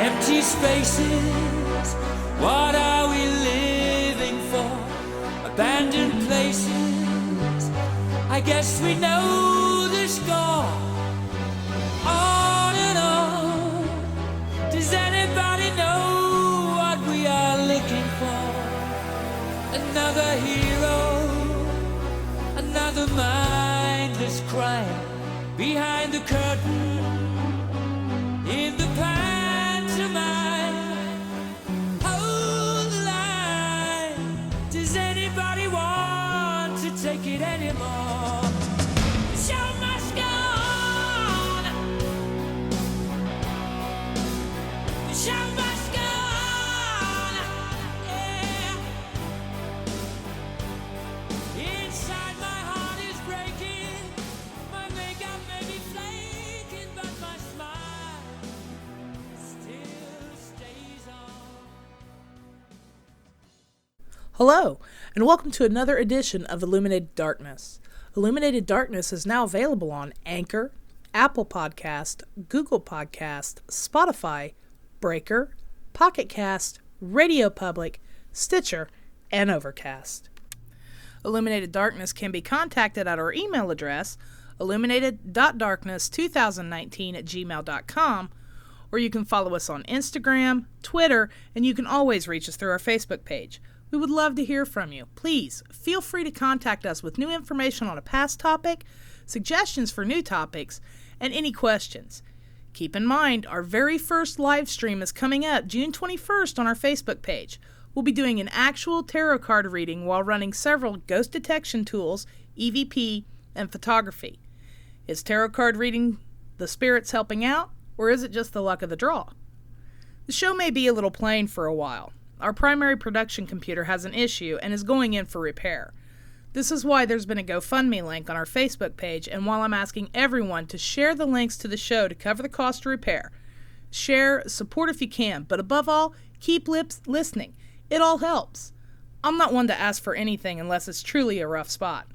Empty spaces, what are we living for? Abandoned places, I guess we know the score. On and on, does anybody know what we are looking for? Another hero, another mindless crime behind the curtain, in the pantomime. Hold the line, does anybody want to take it anymore? The show must go on. The show must go on. Yeah. Inside my heart is breaking. My makeup may be flaking, but my smile still stays on. Hello, and welcome to another edition of Illuminated Darkness. Illuminated Darkness is now available on Anchor, Apple Podcast, Google Podcast, Spotify, Breaker, Pocket Cast, Radio Public, Stitcher, and Overcast. Illuminated Darkness can be contacted at our email address, illuminated.darkness2019@gmail.com, or you can follow us on Instagram, Twitter, and you can always reach us through our Facebook page. We would love to hear from you. Please feel free to contact us with new information on a past topic, suggestions for new topics, and any questions. Keep in mind, our very first live stream is coming up June 21st on our Facebook page. We'll be doing an actual tarot card reading while running several ghost detection tools, EVP, and photography. Is tarot card reading the spirits helping out, or is it just the luck of the draw? The show may be a little plain for a while. Our primary production computer has an issue and is going in for repair. This is why there's been a GoFundMe link on our Facebook page, and while I'm asking everyone to share the links to the show to cover the cost of repair, share, support if you can, but above all, keep listening. It all helps. I'm not one to ask for anything unless it's truly a rough spot.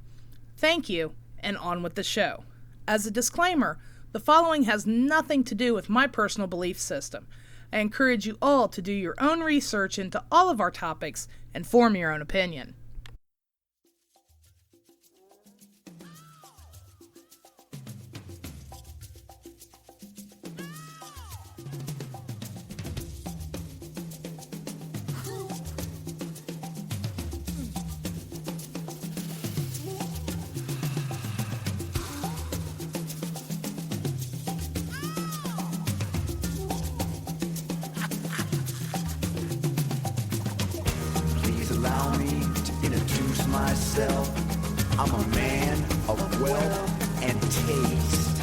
Thank you, and on with the show. As a disclaimer, the following has nothing to do with my personal belief system. I encourage you all to do your own research into all of our topics and form your own opinion. Allow me to introduce myself. I'm a man of wealth and taste.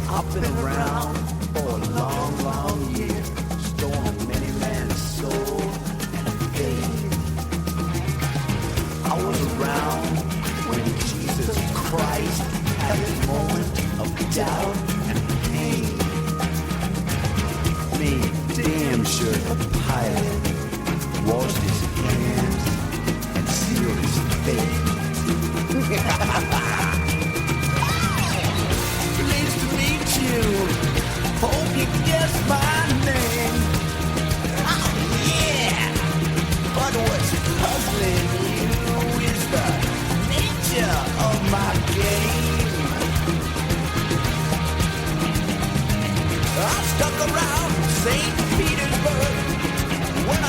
I've been around for a long, long year, stolen many man's soul and faith. I was around when Jesus Christ had his moment of doubt and pain. Made damn sure the pilot washed his hands and sealed his fate. Pleased to meet you. Hope you guess my name. Oh yeah. But what's puzzling you is the nature of my game. I stuck around St. Petersburg when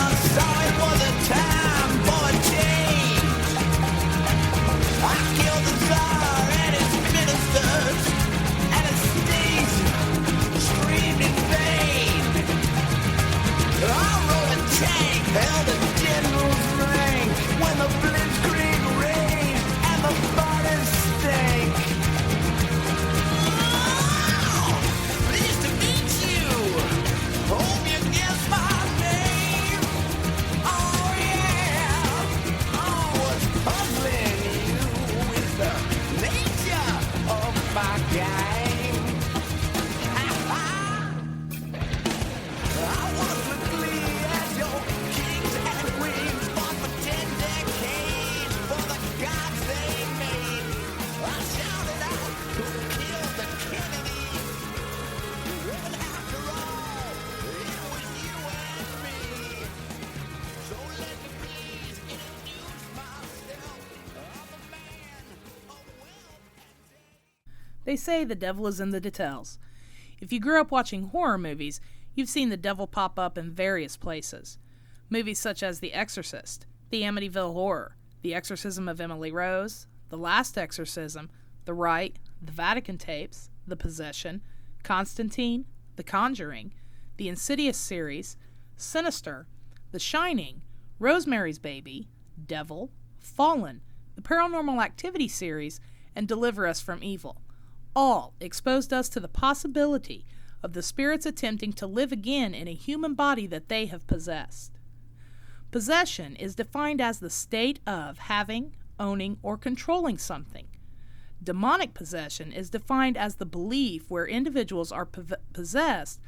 They say the devil is in the details. If you grew up watching horror movies, you've seen the devil pop up in various places. Movies such as The Exorcist, The Amityville Horror, The Exorcism of Emily Rose, The Last Exorcism, The Rite, The Vatican Tapes, The Possession, Constantine, The Conjuring, the Insidious series, Sinister, The Shining, Rosemary's Baby, Devil, Fallen, the Paranormal Activity series, and Deliver Us from Evil. All exposed us to the possibility of the spirits attempting to live again in a human body that they have possessed. Possession is defined as the state of having, owning, or controlling something. Demonic possession is defined as the belief where individuals are possessed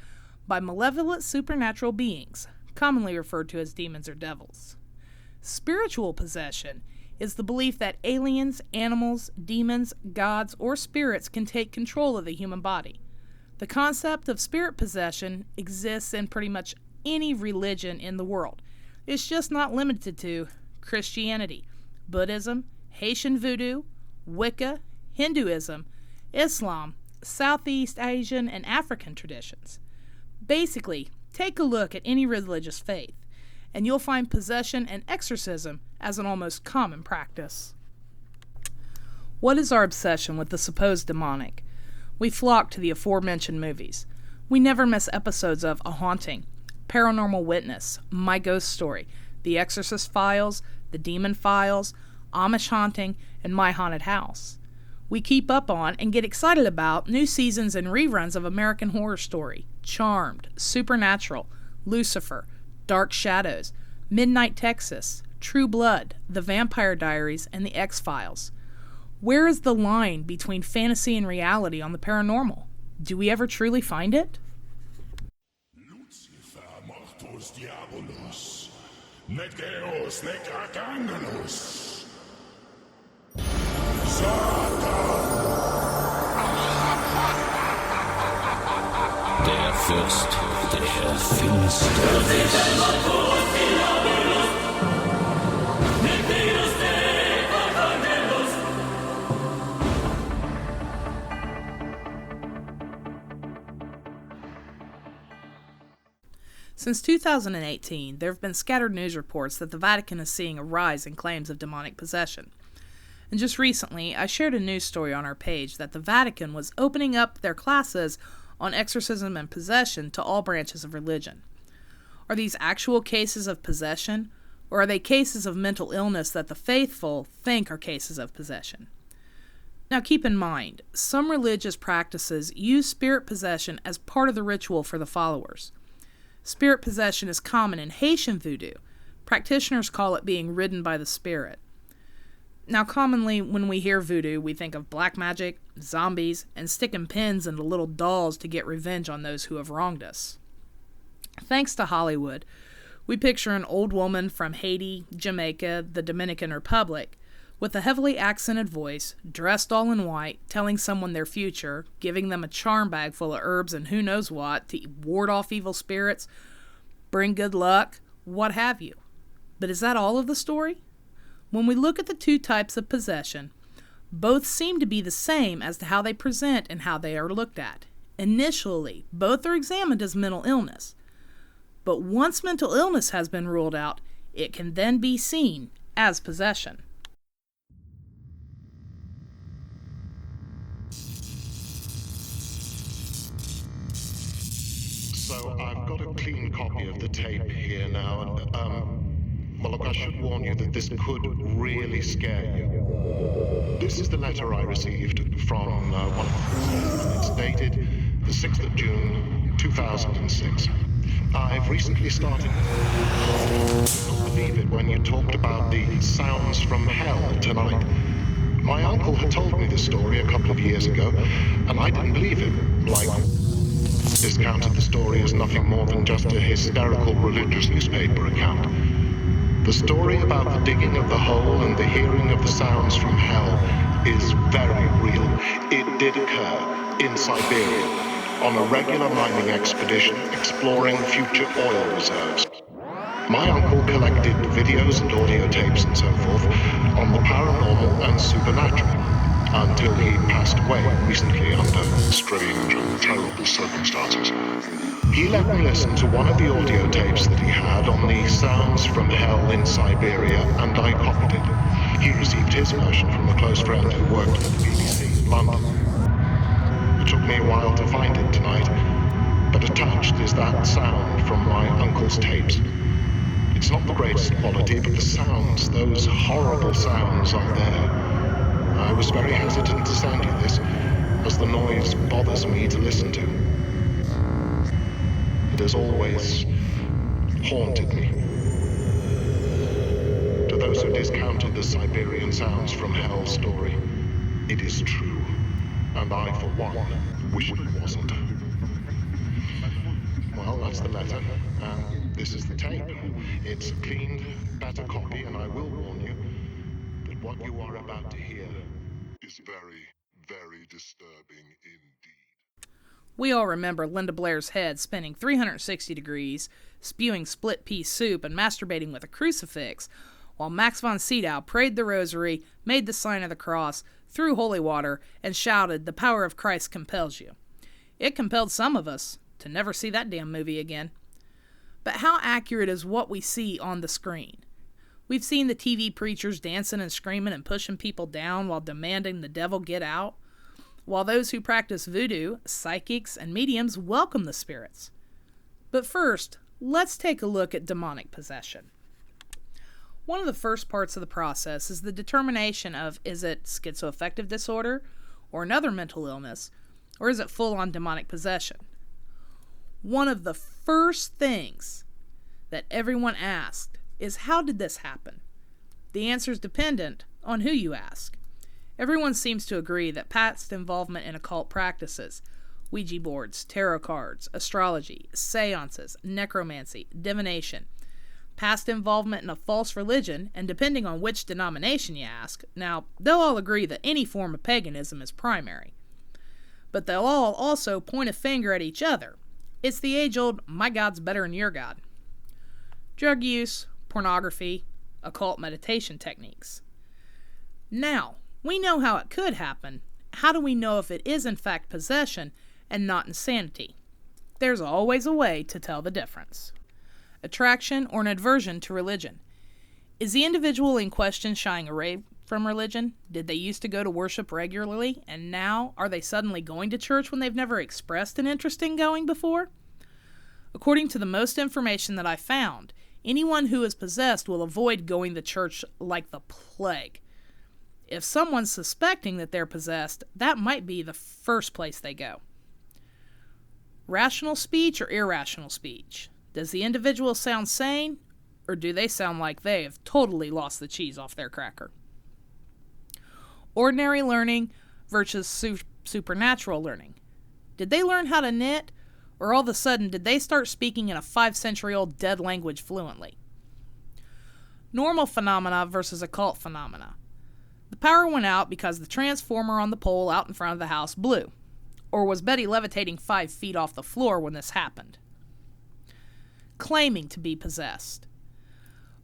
by malevolent supernatural beings, commonly referred to as demons or devils. Spiritual possession is the belief that aliens, animals, demons, gods, or spirits can take control of the human body. The concept of spirit possession exists in pretty much any religion in the world. It's just not limited to Christianity, Buddhism, Haitian voodoo, Wicca, Hinduism, Islam, Southeast Asian, and African traditions. Basically, take a look at any religious faith, and you'll find possession and exorcism as an almost common practice. What is our obsession with the supposed demonic? We flock to the aforementioned movies. We never miss episodes of A Haunting, Paranormal Witness, My Ghost Story, The Exorcist Files, The Demon Files, Amish Haunting, and My Haunted House. We keep up on and get excited about new seasons and reruns of American Horror Story, Charmed, Supernatural, Lucifer, Dark Shadows, Midnight Texas, True Blood, The Vampire Diaries, and The X-Files. Where is the line between fantasy and reality on the paranormal? Do we ever truly find it? Lucifer mortus diabolus, nec Deus nec archangelus. Der Fürst der Finsternis. Since 2018, there have been scattered news reports that the Vatican is seeing a rise in claims of demonic possession. And just recently, I shared a news story on our page that the Vatican was opening up their classes on exorcism and possession to all branches of religion. Are these actual cases of possession, or are they cases of mental illness that the faithful think are cases of possession? Now keep in mind, some religious practices use spirit possession as part of the ritual for the followers. Spirit possession is common in Haitian voodoo. Practitioners call it being ridden by the spirit. Now, commonly, when we hear voodoo, we think of black magic, zombies, and sticking pins into little dolls to get revenge on those who have wronged us. Thanks to Hollywood, we picture an old woman from Haiti, Jamaica, the Dominican Republic, with a heavily accented voice, dressed all in white, telling someone their future, giving them a charm bag full of herbs and who knows what to ward off evil spirits, bring good luck, what have you. But is that all of the story? When we look at the two types of possession, both seem to be the same as to how they present and how they are looked at. Initially, both are examined as mental illness. But once mental illness has been ruled out, it can then be seen as possession. So I've got a clean copy of the tape here now, and well, look, I should warn you that this could really scare you. This is the letter I received from one of the It's dated the 6th of June, 2006. I've recently started. I couldn't believe it when you talked about the sounds from hell tonight. My uncle had told me this story a couple of years ago, and I didn't believe him. Discounted the story as nothing more than just a hysterical religious newspaper account. The story about the digging of the hole and the hearing of the sounds from hell is very real. It did occur in Siberia on a regular mining expedition exploring future oil reserves. My uncle collected videos and audio tapes and so forth on the paranormal and supernatural. until he passed away recently under strange and terrible circumstances. He let me listen to one of the audio tapes that he had on the sounds from hell in Siberia, and I copied it. He received his version from a close friend who worked at the BBC in London. It took me a while to find it tonight, but attached is that sound from my uncle's tapes. It's not the greatest quality, but the sounds, those horrible sounds, are there. I was very hesitant to send you this, as the noise bothers me to listen to. It has always haunted me. To those who discounted the Siberian sounds from hell story, it is true, and I, for one, wish it wasn't. Well, that's the letter, and this is the tape. It's a cleaned, better copy, and I will warn you that what you are about to hear is very, very disturbing indeed. We all remember Linda Blair's head spinning 360 degrees, spewing split pea soup, and masturbating with a crucifix, while Max von Sydow prayed the rosary, made the sign of the cross, threw holy water, and shouted, "The power of Christ compels you." It compelled some of us to never see that damn movie again. But how accurate is what we see on the screen? We've seen the TV preachers dancing and screaming and pushing people down while demanding the devil get out, while those who practice voodoo, psychics, and mediums welcome the spirits. But first, let's take a look at demonic possession. One of the first parts of the process is the determination of, is it schizoaffective disorder or another mental illness, or is it full-on demonic possession? One of the first things that everyone asked is, how did this happen? The answer is dependent on who you ask. Everyone seems to agree that past involvement in occult practices, Ouija boards, tarot cards, astrology, seances, necromancy, divination, past involvement in a false religion, and depending on which denomination you ask, now, they'll all agree that any form of paganism is primary. But they'll all also point a finger at each other. It's the age-old, my God's better than your God. Drug use, pornography, occult meditation techniques. Now, we know how it could happen. How do we know if it is in fact possession and not insanity? There's always a way to tell the difference. Attraction or an aversion to religion. Is the individual in question shying away from religion? Did they used to go to worship regularly, and now are they suddenly going to church when they've never expressed an interest in going before? According to the most information that I found, anyone who is possessed will avoid going to church like the plague. If someone's suspecting that they're possessed, that might be the first place they go. Rational speech or irrational speech? Does the individual sound sane, or do they sound like they have totally lost the cheese off their cracker? Ordinary learning versus supernatural learning. Did they learn how to knit, or all of a sudden did they start speaking in a 5-century-old dead language fluently? Normal phenomena versus occult phenomena. The power went out because the transformer on the pole out in front of the house blew. Or was Betty levitating 5 feet off the floor when this happened? Claiming to be possessed.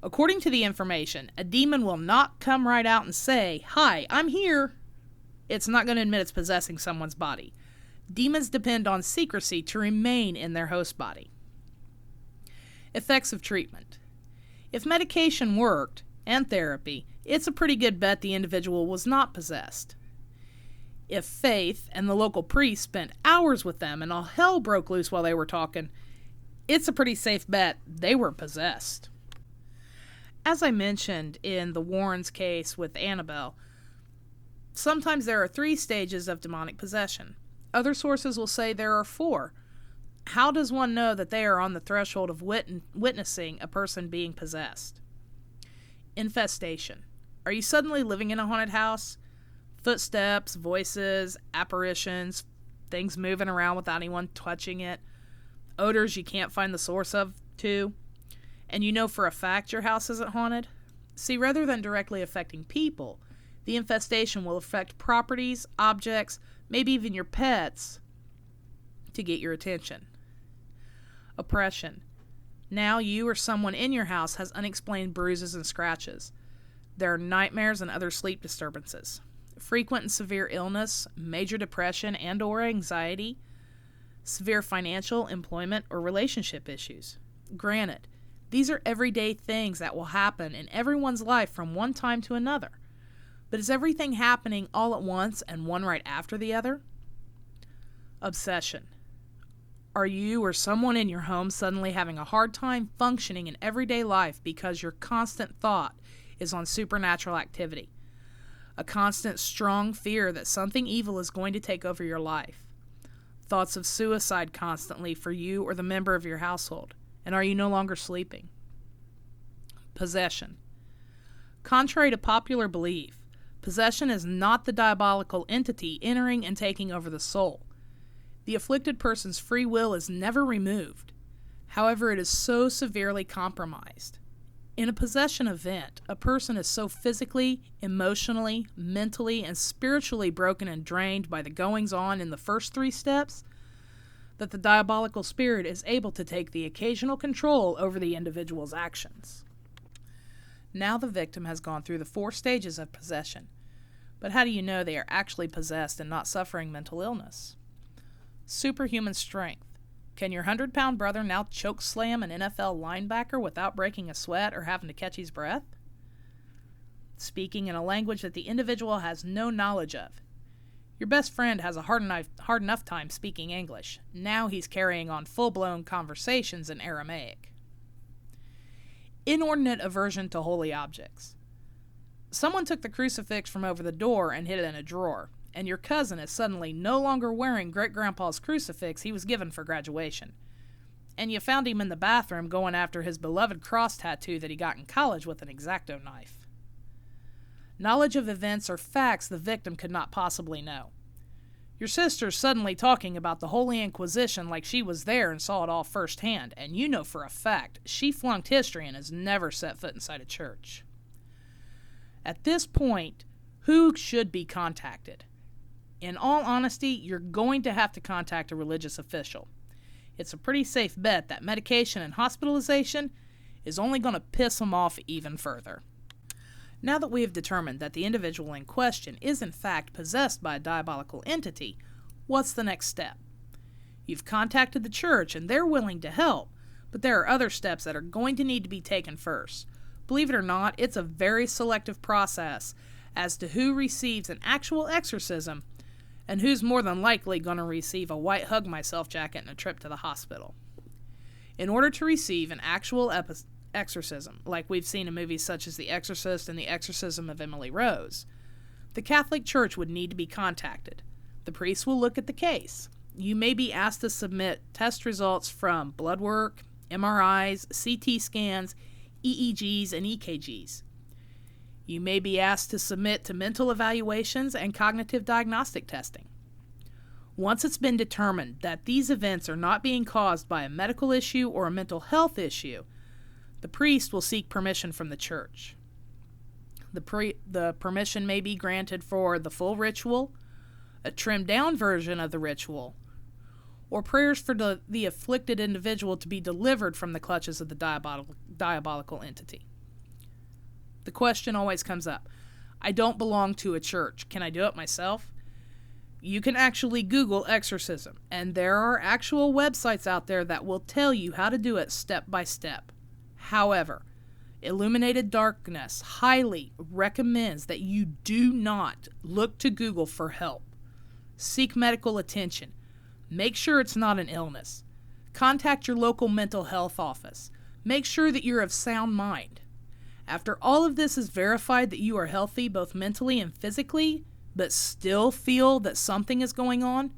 According to the information, a demon will not come right out and say, "Hi, I'm here." It's not going to admit it's possessing someone's body. Demons depend on secrecy to remain in their host body. Effects of treatment. If medication worked, and therapy, it's a pretty good bet the individual was not possessed. If faith and the local priest spent hours with them and all hell broke loose while they were talking, it's a pretty safe bet they were possessed. As I mentioned in the Warrens case with Annabelle, sometimes there are 3 stages of demonic possession. Other sources will say there are 4. How does one know that they are on the threshold of witnessing a person being possessed? Infestation. Are you suddenly living in a haunted house? Footsteps, voices, apparitions, things moving around without anyone touching it, odors you can't find the source of, too. And you know for a fact your house isn't haunted? See, rather than directly affecting people, the infestation will affect properties, objects, maybe even your pets, to get your attention. Oppression. Now you or someone in your house has unexplained bruises and scratches. There are nightmares and other sleep disturbances. frequent and severe illness, major depression and or anxiety, severe financial, employment, or relationship issues. Granted, these are everyday things that will happen in everyone's life from one time to another. But is everything happening all at once and one right after the other? Obsession. Are you or someone in your home suddenly having a hard time functioning in everyday life because your constant thought is on supernatural activity? A constant strong fear that something evil is going to take over your life. Thoughts of suicide constantly for you or the member of your household. And are you no longer sleeping? Possession. Contrary to popular belief, possession is not the diabolical entity entering and taking over the soul. The afflicted person's free will is never removed. However, it is so severely compromised. In a possession event, a person is so physically, emotionally, mentally, and spiritually broken and drained by the goings-on in the first 3 steps that the diabolical spirit is able to take the occasional control over the individual's actions. Now the victim has gone through the 4 stages of possession. But how do you know they are actually possessed and not suffering mental illness? Superhuman strength. Can your 100-pound brother now choke slam an NFL linebacker without breaking a sweat or having to catch his breath? Speaking in a language that the individual has no knowledge of. Your best friend has a hard enough time speaking English. Now he's carrying on full-blown conversations in Aramaic. Inordinate aversion to holy objects. Someone took the crucifix from over the door and hid it in a drawer, and your cousin is suddenly no longer wearing great-grandpa's crucifix he was given for graduation. And you found him in the bathroom going after his beloved cross tattoo that he got in college with an X-Acto knife. Knowledge of events or facts the victim could not possibly know. Your sister's suddenly talking about the Holy Inquisition like she was there and saw it all firsthand, and you know for a fact she flunked history and has never set foot inside a church. At this point, who should be contacted? In all honesty, you're going to have to contact a religious official. It's a pretty safe bet that medication and hospitalization is only going to piss them off even further. Now that we have determined that the individual in question is in fact possessed by a diabolical entity, what's the next step? You've contacted the church and they're willing to help, but there are other steps that are going to need to be taken first. Believe it or not, it's a very selective process as to who receives an actual exorcism and who's more than likely going to receive a white hug myself jacket and a trip to the hospital. In order to receive an actual exorcism, like we've seen in movies such as The Exorcist and The Exorcism of Emily Rose, the Catholic Church would need to be contacted. The priest will look at the case. You may be asked to submit test results from blood work, MRIs, CT scans, EEGs, and EKGs. You may be asked to submit to mental evaluations and cognitive diagnostic testing. Once it's been determined that these events are not being caused by a medical issue or a mental health issue, the priest will seek permission from the church. The permission may be granted for the full ritual, a trimmed-down version of the ritual, or prayers for the afflicted individual to be delivered from the clutches of the diabolical entity. The question always comes up, I don't belong to a church. Can I do it myself? You can actually Google exorcism, and there are actual websites out there that will tell you how to do it step by step. However, Illuminated Darkness highly recommends that you do not look to Google for help. Seek medical attention. Make sure it's not an illness. Contact your local mental health office. Make sure that you're of sound mind. After all of this is verified that you are healthy both mentally and physically, but still feel that something is going on,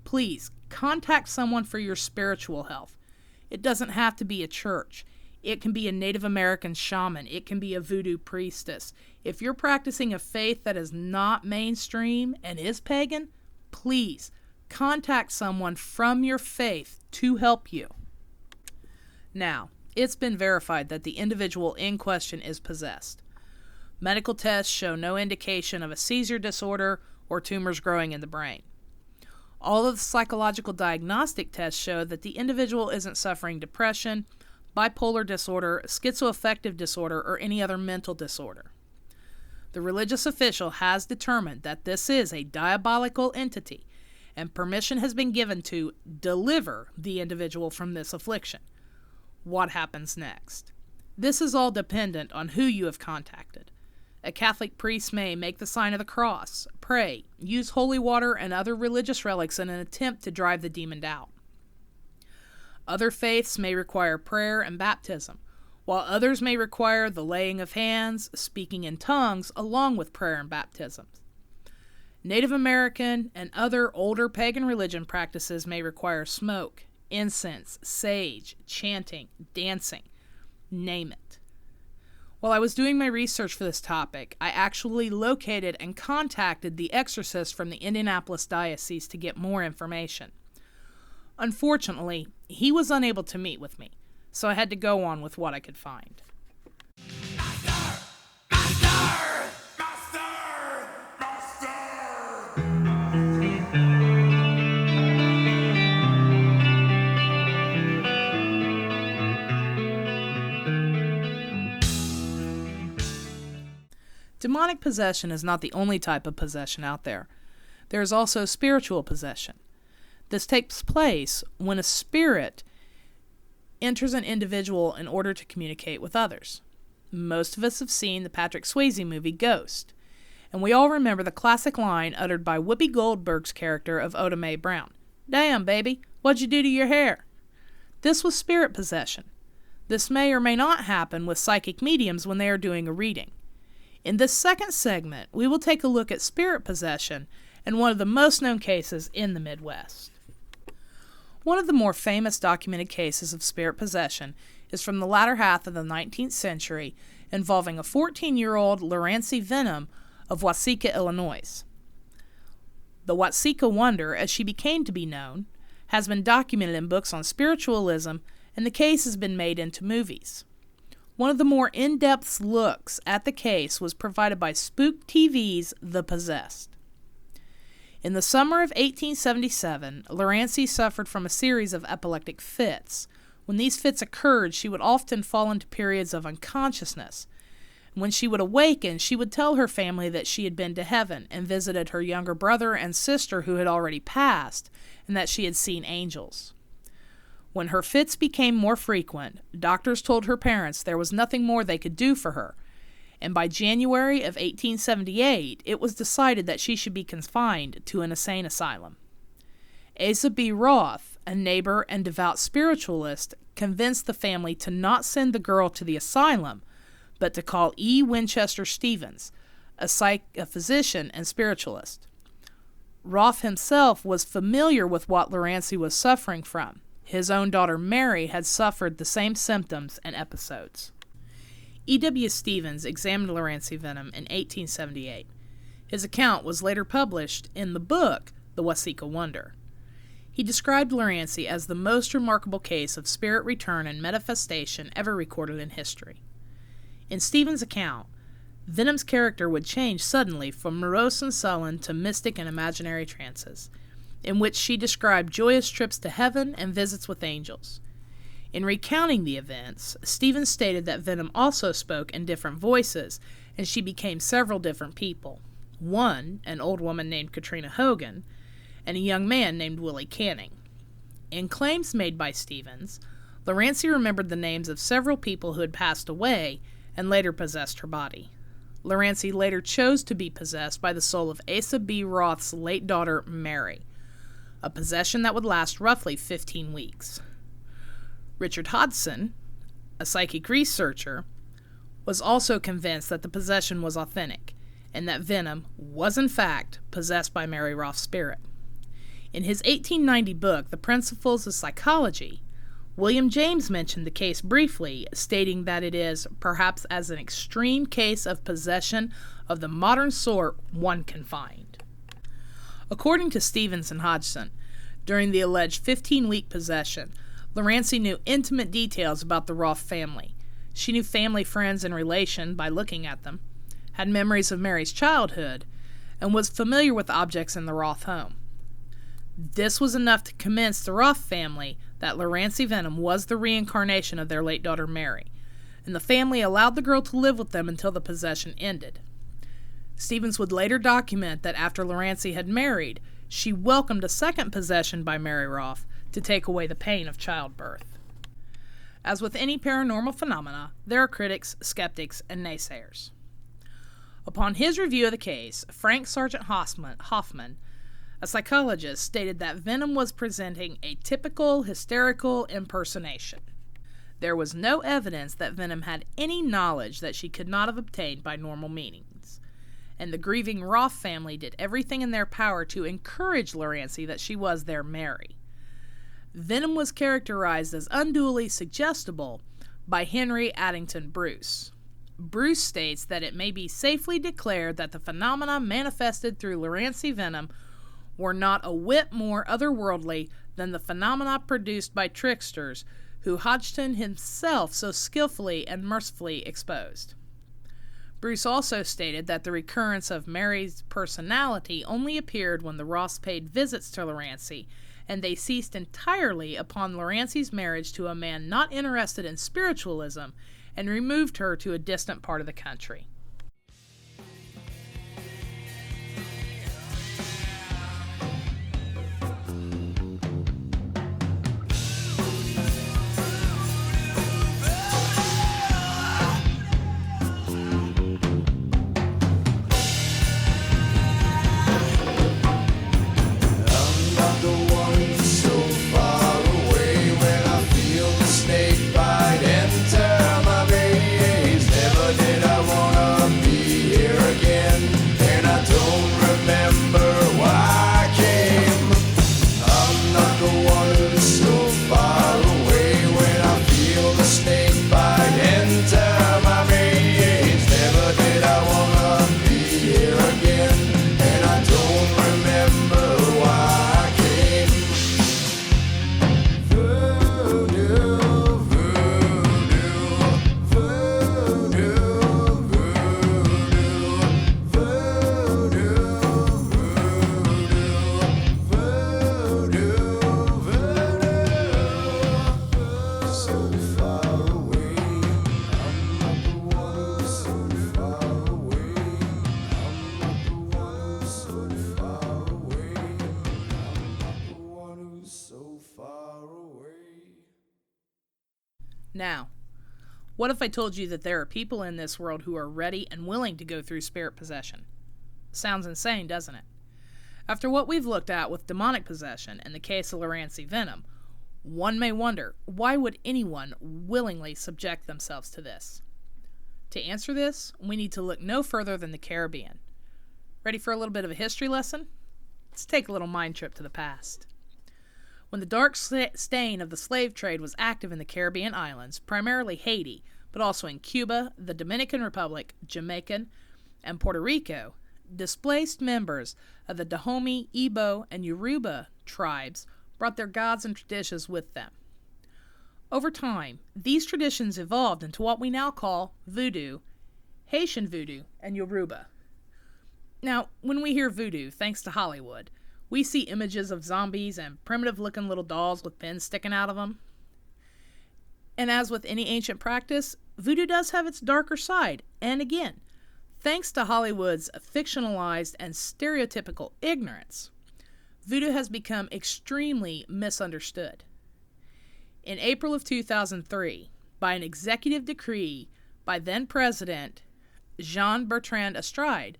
please contact someone for your spiritual health. It doesn't have to be a church. It can be a Native American shaman. It can be a voodoo priestess. If you're practicing a faith that is not mainstream and is pagan, please contact someone from your faith to help you. Now, it's been verified that the individual in question is possessed. Medical tests show no indication of a seizure disorder or tumors growing in the brain. All of the psychological diagnostic tests show that the individual isn't suffering depression, bipolar disorder, schizoaffective disorder, or any other mental disorder. The religious official has determined that this is a diabolical entity, and permission has been given to deliver the individual from this affliction. What happens next? This is all dependent on who you have contacted. A Catholic priest may make the sign of the cross, pray, use holy water and other religious relics in an attempt to drive the demon out. Other faiths may require prayer and baptism, while others may require the laying of hands, speaking in tongues, along with prayer and baptism. Native American and other older pagan religion practices may require smoke, incense, sage, chanting, dancing, name it. While I was doing my research for this topic, I actually located and contacted the exorcist from the Indianapolis Diocese to get more information. Unfortunately, he was unable to meet with me, so I had to go on with what I could find. Demonic possession is not the only type of possession out there. There is also spiritual possession. This takes place when a spirit enters an individual in order to communicate with others. Most of us have seen the Patrick Swayze movie Ghost, and we all remember the classic line uttered by Whoopi Goldberg's character of Oda Mae Brown. "Damn, baby, what'd you do to your hair?" This was spirit possession. This may or may not happen with psychic mediums when they are doing a reading. In this second segment, we will take a look at spirit possession and one of the most known cases in the Midwest. One of the more famous documented cases of spirit possession is from the latter half of the 19th century, involving a 14-year-old Laurency Venom of Waseca, Illinois. The Waseca Wonder, as she became to be known, has been documented in books on spiritualism, and the case has been made into movies. One of the more in-depth looks at the case was provided by Spook TV's The Possessed. In the summer of 1877, Laurency suffered from a series of epileptic fits. When these fits occurred, she would often fall into periods of unconsciousness. When she would awaken, she would tell her family that she had been to heaven and visited her younger brother and sister who had already passed, and that she had seen angels. When her fits became more frequent, doctors told her parents there was nothing more they could do for her, and by January of 1878, it was decided that she should be confined to an insane asylum. Asa B. Roth, a neighbor and devout spiritualist, convinced the family to not send the girl to the asylum, but to call E. Winchester Stevens, a physician and spiritualist. Roth himself was familiar with what Laurency was suffering from. His own daughter Mary had suffered the same symptoms and episodes. E.W. Stevens examined Laurency Venom in 1878. His account was later published in the book The Waseca Wonder. He described Laurency as the most remarkable case of spirit return and manifestation ever recorded in history. In Stevens' account, Venom's character would change suddenly from morose and sullen to mystic and imaginary trances, in which she described joyous trips to heaven and visits with angels. In recounting the events, Stevens stated that Venom also spoke in different voices, and she became several different people. One, an old woman named Katrina Hogan, and a young man named Willie Canning. In claims made by Stevens, Laurency remembered the names of several people who had passed away and later possessed her body. Laurency later chose to be possessed by the soul of Asa B. Roth's late daughter, Mary, a possession that would last roughly 15 weeks. Richard Hodgson, a psychic researcher, was also convinced that the possession was authentic, and that Venom was in fact possessed by Mary Roth's spirit. In his 1890 book, The Principles of Psychology, William James mentioned the case briefly, stating that it is, perhaps as an extreme case of possession of the modern sort one can find. According to Stevens and Hodgson, during the alleged 15-week possession, Laurency knew intimate details about the Roth family. She knew family, friends, and relation by looking at them, had memories of Mary's childhood, and was familiar with objects in the Roth home. This was enough to convince the Roth family that Laurency Venom was the reincarnation of their late daughter Mary, and the family allowed the girl to live with them until the possession ended. Stevens would later document that after Lorancy had married, she welcomed a second possession by Mary Roth to take away the pain of childbirth. As with any paranormal phenomena, there are critics, skeptics, and naysayers. Upon his review of the case, Frank Sergeant Hoffman, a psychologist, stated that Venom was presenting a typical hysterical impersonation. There was no evidence that Venom had any knowledge that she could not have obtained by normal means, and the grieving Roth family did everything in their power to encourage Lorancy that she was their Mary. Venom was characterized as unduly suggestible by Henry Addington Bruce. Bruce states that it may be safely declared that the phenomena manifested through Lorancy Venom were not a whit more otherworldly than the phenomena produced by tricksters who Hodgson himself so skillfully and mercifully exposed. Bruce also stated that the recurrence of Mary's personality only appeared when the Roths paid visits to Lorancy, and they ceased entirely upon Lorancy's marriage to a man not interested in spiritualism and removed her to a distant part of the country. Now, what if I told you that there are people in this world who are ready and willing to go through spirit possession? Sounds insane, doesn't it? After what we've looked at with demonic possession and the case of Lorancy Venom, one may wonder, why would anyone willingly subject themselves to this? To answer this, we need to look no further than the Caribbean. Ready for a little bit of a history lesson? Let's take a little mind trip to the past. When the dark stain of the slave trade was active in the Caribbean islands, primarily Haiti, but also in Cuba, the Dominican Republic, Jamaica, and Puerto Rico, displaced members of the Dahomey, Igbo, and Yoruba tribes brought their gods and traditions with them. Over time, these traditions evolved into what we now call voodoo, Haitian voodoo, and Yoruba. Now, when we hear voodoo, thanks to Hollywood, we see images of zombies and primitive-looking little dolls with pins sticking out of them. And as with any ancient practice, voodoo does have its darker side, and again, thanks to Hollywood's fictionalized and stereotypical ignorance, voodoo has become extremely misunderstood. In April of 2003, by an executive decree by then-President Jean-Bertrand Astride,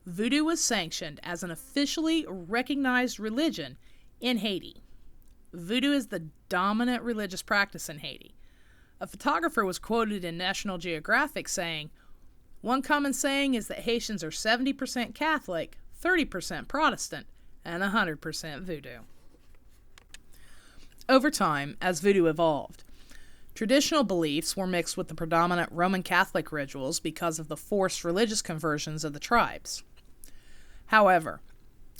voodoo was sanctioned as an officially recognized religion in Haiti. Voodoo is the dominant religious practice in Haiti. A photographer was quoted in National Geographic saying, "One common saying is that Haitians are 70% Catholic, 30% Protestant, and 100% voodoo." Over time, as voodoo evolved, traditional beliefs were mixed with the predominant Roman Catholic rituals because of the forced religious conversions of the tribes. However,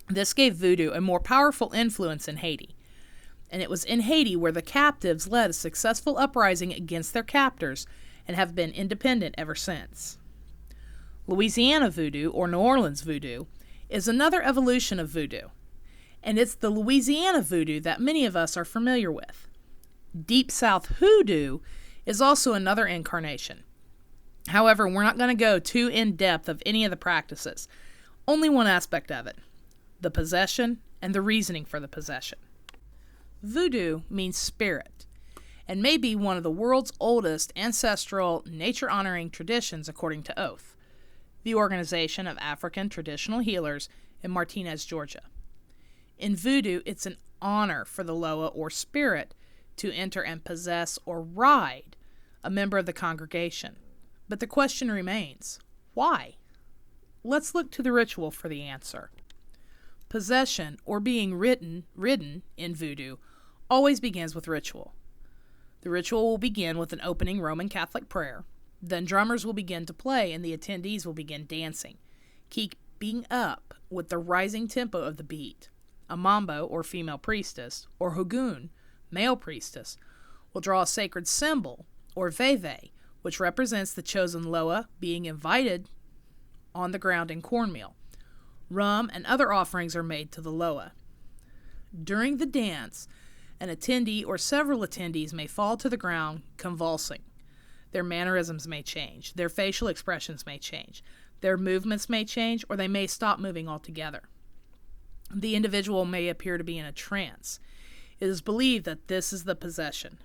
this gave voodoo a more powerful influence in Haiti, and it was in Haiti where the captives led a successful uprising against their captors and have been independent ever since. Louisiana voodoo, or New Orleans voodoo, is another evolution of voodoo, and it's the Louisiana voodoo that many of us are familiar with. Deep South hoodoo is also another incarnation. However, we're not going to go too in depth of any of the practices. Only one aspect of it: the possession and the reasoning for the possession. Voodoo means spirit, and may be one of the world's oldest ancestral nature-honoring traditions according to Oath, the Organization of African Traditional Healers in Martinez, Georgia. In Voodoo, it's an honor for the Loa or spirit to enter and possess or ride a member of the congregation. But the question remains, why? Let's look to the ritual for the answer. Possession, or being ridden in Voodoo, always begins with ritual. The ritual will begin with an opening Roman Catholic prayer. Then drummers will begin to play and the attendees will begin dancing, keeping up with the rising tempo of the beat. A mambo, or female priestess, or hogun, male priestess, will draw a sacred symbol, or veve, which represents the chosen Loa being invited on the ground in cornmeal. Rum and other offerings are made to the Loa. During the dance, an attendee or several attendees may fall to the ground convulsing. Their mannerisms may change, their facial expressions may change, their movements may change, or they may stop moving altogether. The individual may appear to be in a trance. It is believed that this is the possession.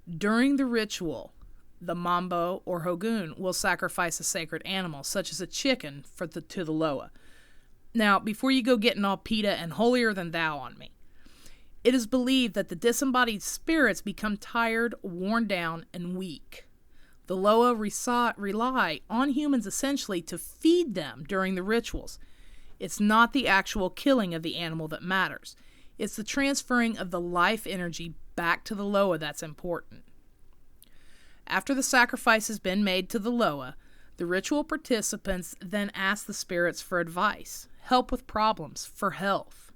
During the ritual, the mambo or hogun will sacrifice a sacred animal, such as a chicken, to the Loa. Now, before you go getting all PETA and holier than thou on me, it is believed that the disembodied spirits become tired, worn down, and weak. The Loa rely on humans essentially to feed them during the rituals. It's not the actual killing of the animal that matters. It's the transferring of the life energy back to the Loa that's important. After the sacrifice has been made to the Loa, the ritual participants then ask the spirits for advice, help with problems, for health.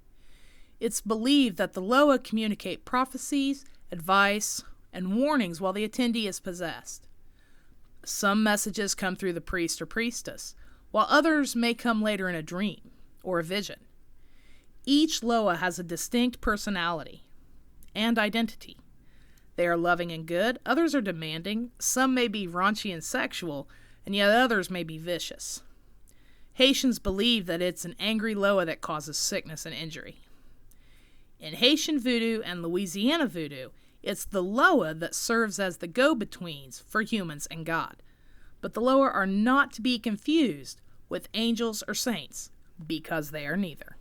It's believed that the Loa communicate prophecies, advice, and warnings while the attendee is possessed. Some messages come through the priest or priestess, while others may come later in a dream or a vision. Each Loa has a distinct personality and identity. They are loving and good, others are demanding, some may be raunchy and sexual, and yet others may be vicious. Haitians believe that it's an angry Loa that causes sickness and injury. In Haitian Voodoo and Louisiana Voodoo, it's the Loa that serves as the go-betweens for humans and God. But the Loa are not to be confused with angels or saints, because they are neither.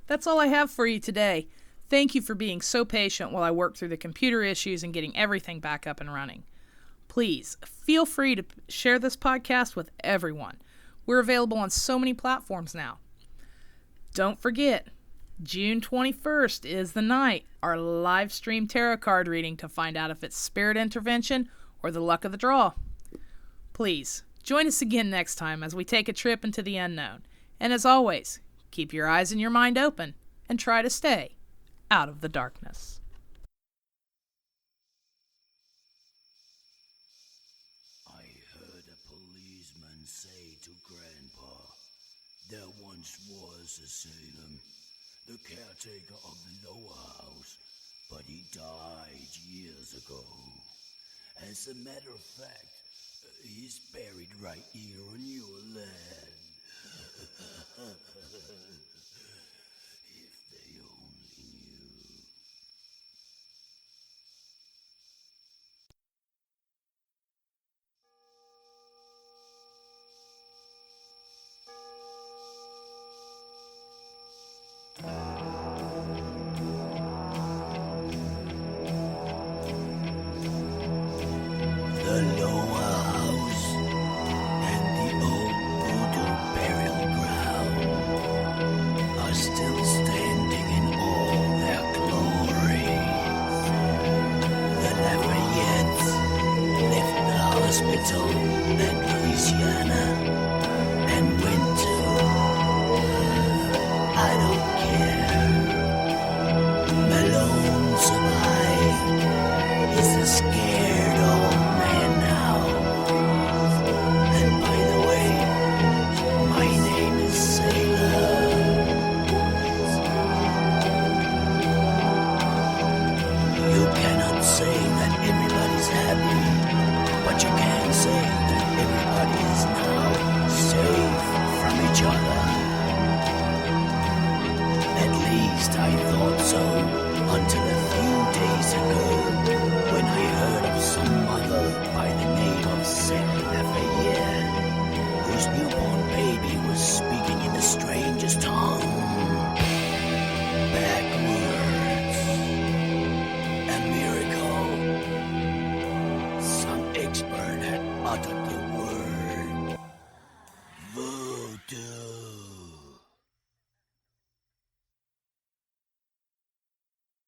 That's all I have for you today. Thank you for being so patient while I work through the computer issues and getting everything back up and running. Please feel free to share this podcast with everyone. We're available on so many platforms now. Don't forget, June 21st is the night, our live stream tarot card reading to find out if it's spirit intervention or the luck of the draw. Please join us again next time as we take a trip into the unknown. And as always, keep your eyes and your mind open and try to stay out of the darkness. I heard a policeman say to Grandpa, There once was a Salem, the caretaker of the lower house, but he died years ago. As a matter of fact, he's buried right here on your land. If they only knew. The lower house and the old voodoo burial ground are still standing in all their glory. The Lafayettes left the hospital at Louisiana and went to... I don't care. Malone survived. He's a scared old man now. And by the way, my name is Sailor. You cannot say that everybody's happy, but you can say that everybody is now safe from each other. At least I thought so until